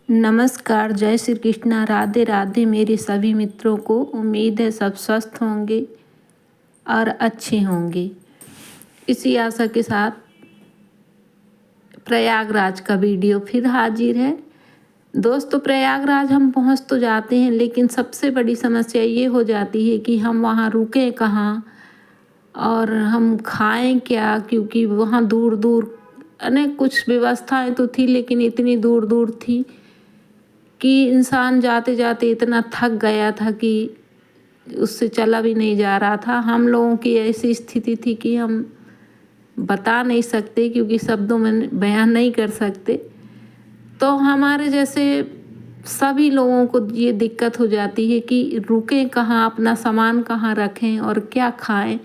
नमस्कार, जय श्री कृष्णा, राधे राधे मेरे सभी मित्रों को। उम्मीद है सब स्वस्थ होंगे और अच्छे होंगे। इसी आशा के साथ प्रयागराज का वीडियो फिर हाजिर है। दोस्तों, प्रयागराज हम पहुंच तो जाते हैं, लेकिन सबसे बड़ी समस्या ये हो जाती है कि हम वहां रुकें कहाँ और हम खाएं क्या, क्योंकि वहां दूर दूर अनेक कुछ व्यवस्थाएं तो थी, लेकिन इतनी दूर दूर थी कि इंसान जाते जाते इतना थक गया था कि उससे चला भी नहीं जा रहा था। हम लोगों की ऐसी स्थिति थी कि हम बता नहीं सकते, क्योंकि शब्दों में बयान नहीं कर सकते। तो हमारे जैसे सभी लोगों को ये दिक्कत हो जाती है कि रुकें कहाँ, अपना सामान कहाँ रखें और क्या खाएं,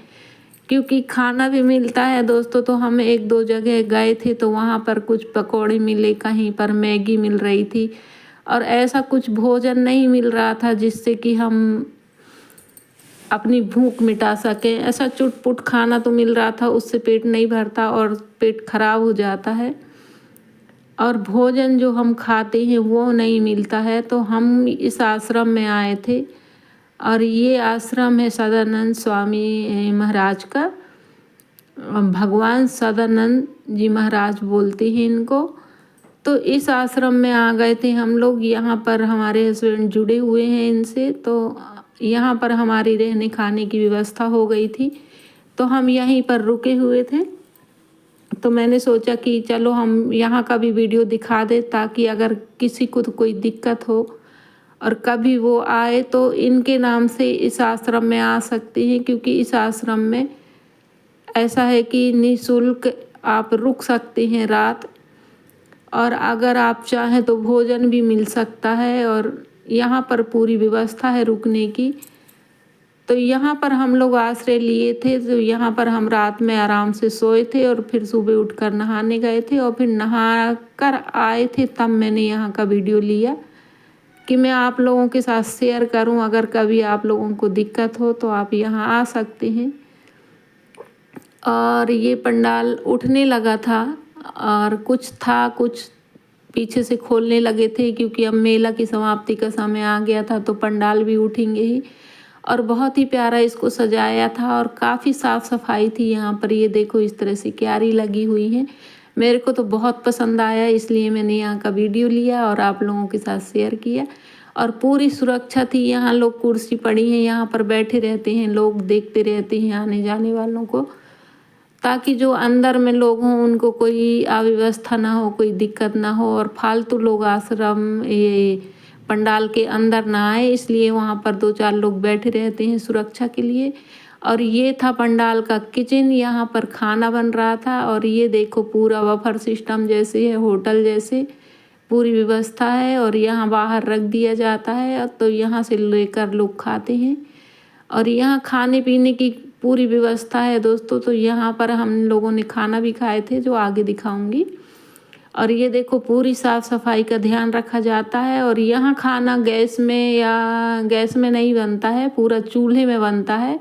क्योंकि खाना भी मिलता है दोस्तों। तो हम एक दो जगह गए थे तो वहाँ पर कुछ पकौड़े मिले, कहीं पर मैगी मिल रही थी, और ऐसा कुछ भोजन नहीं मिल रहा था जिससे कि हम अपनी भूख मिटा सकें। ऐसा चुटपुट खाना तो मिल रहा था, उससे पेट नहीं भरता और पेट खराब हो जाता है, और भोजन जो हम खाते हैं वो नहीं मिलता है। तो हम इस आश्रम में आए थे, और ये आश्रम है सदानंद स्वामी महाराज का। भगवान सदानंद जी महाराज बोलते हैं इनको। तो इस आश्रम में आ गए थे हम लोग। यहाँ पर हमारे हस्बैंड जुड़े हुए हैं इनसे, तो यहाँ पर हमारी रहने खाने की व्यवस्था हो गई थी, तो हम यहीं पर रुके हुए थे। तो मैंने सोचा कि चलो हम यहाँ का भी वीडियो दिखा दे, ताकि अगर किसी को तो कोई दिक्कत हो और कभी वो आए तो इनके नाम से इस आश्रम में आ सकते हैं, क्योंकि इस आश्रम में ऐसा है कि निःशुल्क आप रुक सकते हैं रात, और अगर आप चाहें तो भोजन भी मिल सकता है, और यहाँ पर पूरी व्यवस्था है रुकने की। तो यहाँ पर हम लोग आश्रय लिए थे, तो यहाँ पर हम रात में आराम से सोए थे और फिर सुबह उठकर नहाने गए थे, और फिर नहा कर आए थे। तब मैंने यहाँ का वीडियो लिया कि मैं आप लोगों के साथ शेयर करूँ। अगर कभी आप लोगों को दिक्कत हो तो आप यहाँ आ सकते हैं। और ये पंडाल उठने लगा था, और कुछ पीछे से खोलने लगे थे, क्योंकि अब मेला की समाप्ति का समय आ गया था, तो पंडाल भी उठेंगे ही। और बहुत ही प्यारा इसको सजाया था, और काफ़ी साफ़ सफाई थी यहाँ पर। ये देखो, इस तरह से क्यारी लगी हुई है। मेरे को तो बहुत पसंद आया, इसलिए मैंने यहाँ का वीडियो लिया और आप लोगों के साथ शेयर किया। और पूरी सुरक्षा थी, यहाँ लोग कुर्सी पड़ी हैं, यहाँ पर बैठे रहते हैं, लोग देखते रहते हैं आने जाने वालों को, ताकि जो अंदर में लोग हों उनको कोई अव्यवस्था ना हो, कोई दिक्कत ना हो, और फालतू लोग आश्रम ये पंडाल के अंदर ना आए। इसलिए वहाँ पर दो चार लोग बैठे रहते हैं सुरक्षा के लिए। और ये था पंडाल का किचन, यहाँ पर खाना बन रहा था। और ये देखो, पूरा बफर सिस्टम जैसे है, होटल जैसे पूरी व्यवस्था है, और यहाँ बाहर रख दिया जाता है, तो यहाँ से लेकर लोग खाते हैं। और यहाँ खाने पीने की पूरी व्यवस्था है दोस्तों। तो यहाँ पर हम लोगों ने खाना भी खाए थे, जो आगे दिखाऊंगी। और ये देखो, पूरी साफ सफाई का ध्यान रखा जाता है। और यहाँ खाना गैस में नहीं बनता है, पूरा चूल्हे में बनता है।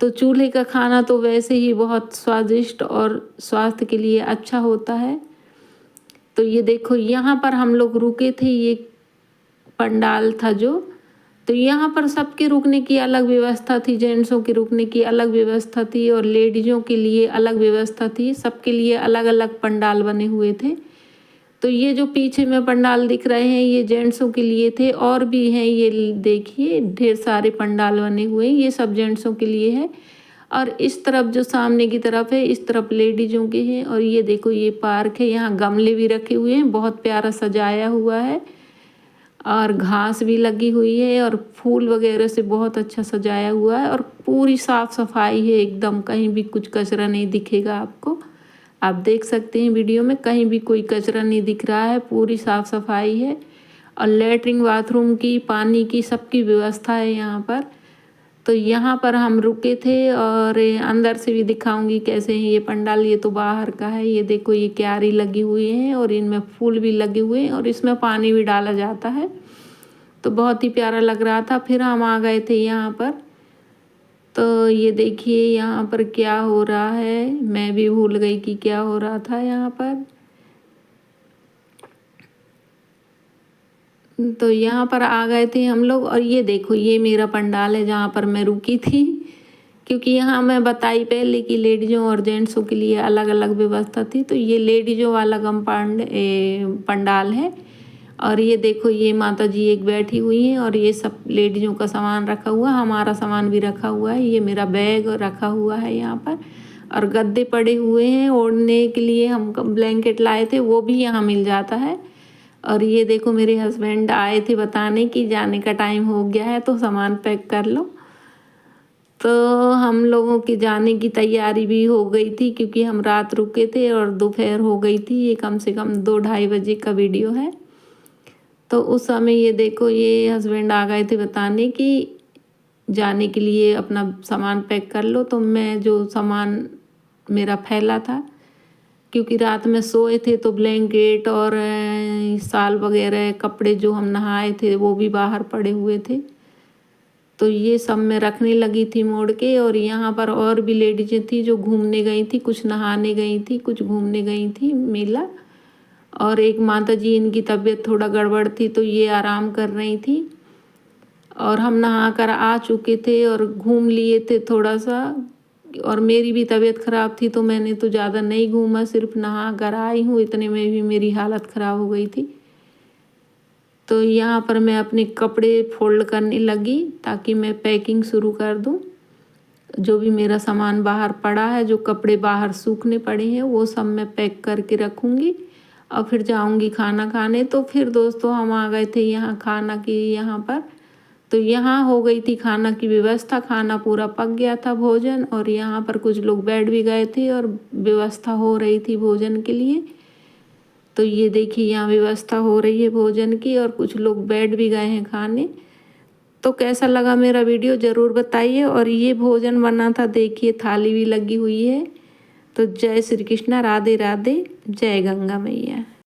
तो चूल्हे का खाना तो वैसे ही बहुत स्वादिष्ट और स्वास्थ्य के लिए अच्छा होता है। तो ये देखो, यहाँ पर हम लोग रुके थे, ये पंडाल था जो। तो यहाँ पर सबके रुकने की अलग व्यवस्था थी, जेंट्सों के रुकने की अलग व्यवस्था थी, और लेडीज़ों के लिए अलग व्यवस्था थी। सबके लिए अलग अलग पंडाल बने हुए थे। तो ये जो पीछे में पंडाल दिख रहे हैं, ये जेंट्सों के लिए थे, और भी हैं, ये देखिए ढेर सारे पंडाल बने हुए हैं, ये सब जेंट्सों के लिए है। और इस तरफ जो सामने की तरफ है, इस तरफ लेडीज़ों के हैं। और ये देखो, ये पार्क है, यहाँ गमले भी रखे हुए हैं, बहुत प्यारा सजाया हुआ है, और घास भी लगी हुई है, और फूल वगैरह से बहुत अच्छा सजाया हुआ है, और पूरी साफ सफाई है एकदम। कहीं भी कुछ कचरा नहीं दिखेगा आपको। आप देख सकते हैं वीडियो में, कहीं भी कोई कचरा नहीं दिख रहा है, पूरी साफ सफाई है। और लेटरिन बाथरूम की, पानी की, सबकी व्यवस्था है यहाँ पर। तो यहाँ पर हम रुके थे, और अंदर से भी दिखाऊंगी कैसे है ये पंडाल। ये तो बाहर का है, ये देखो, ये क्यारी लगी हुई है, और इनमें फूल भी लगे हुए हैं, और इसमें पानी भी डाला जाता है। तो बहुत ही प्यारा लग रहा था। फिर हम आ गए थे यहाँ पर। तो ये देखिए, यहाँ पर क्या हो रहा है, मैं भी भूल गई कि क्या हो रहा था यहाँ पर। तो यहाँ पर आ गए थे हम लोग और ये देखो ये मेरा पंडाल है जहाँ पर मैं रुकी थी, क्योंकि यहाँ मैं बताई पहले कि लेडीज़ों और जेंट्सों के लिए अलग अलग व्यवस्था थी। तो ये लेडीज़ों वाला पंडाल है और ये देखो ये माता जी एक बैठी हुई हैं और ये सब लेडीज़ों का सामान रखा हुआ, हमारा सामान भी रखा हुआ है। ये मेरा बैग रखा हुआ है यहाँ पर और गद्दे पड़े हुए हैं ओढ़ने के लिए, हम ब्लैंकेट लाए थे वो भी यहाँ मिल जाता है। और ये देखो मेरे हस्बैंड आए थे बताने कि जाने का टाइम हो गया है तो सामान पैक कर लो। तो हम लोगों की जाने की तैयारी भी हो गई थी क्योंकि हम रात रुके थे और दोपहर हो गई थी। ये कम से कम 2-2:30 बजे का वीडियो है। तो उस समय ये देखो ये हस्बैंड आ गए थे बताने कि जाने के लिए अपना सामान पैक कर लो। तो मैं जो सामान मेरा फैला था, क्योंकि रात में सोए थे तो ब्लैंकेट और शाल वगैरह कपड़े जो हम नहाए थे वो भी बाहर पड़े हुए थे, तो ये सब मैं रखने लगी थी मोड़ के। और यहाँ पर और भी लेडीजें थी जो घूमने गई थी, कुछ नहाने गई थी, कुछ घूमने गई थी मेला। और एक माता जी इनकी तबीयत थोड़ा गड़बड़ थी तो ये आराम कर रही थी और हम नहा कर आ चुके थे और घूम लिए थे थोड़ा सा। और मेरी भी तबीयत ख़राब थी तो मैंने तो ज़्यादा नहीं घूमा, सिर्फ नहा कर आई हूँ, इतने में भी मेरी हालत ख़राब हो गई थी। तो यहाँ पर मैं अपने कपड़े फोल्ड करने लगी ताकि मैं पैकिंग शुरू कर दूँ। जो भी मेरा सामान बाहर पड़ा है, जो कपड़े बाहर सूखने पड़े हैं वो सब मैं पैक करके रखूँगी और फिर जाऊँगी खाना खाने। तो फिर दोस्तों हम आ गए थे यहाँ खाना की यहाँ पर। तो यहाँ हो गई थी खाना की व्यवस्था, खाना पूरा पक गया था भोजन। और यहाँ पर कुछ लोग बैठ भी गए थे और व्यवस्था हो रही थी भोजन के लिए। तो ये देखिए यहाँ व्यवस्था हो रही है भोजन की और कुछ लोग बैठ भी गए हैं खाने। तो कैसा लगा मेरा वीडियो ज़रूर बताइए। और ये भोजन बना था, देखिए थाली भी लगी हुई है। तो जय श्री कृष्णा, राधे राधे, जय गंगा मैया।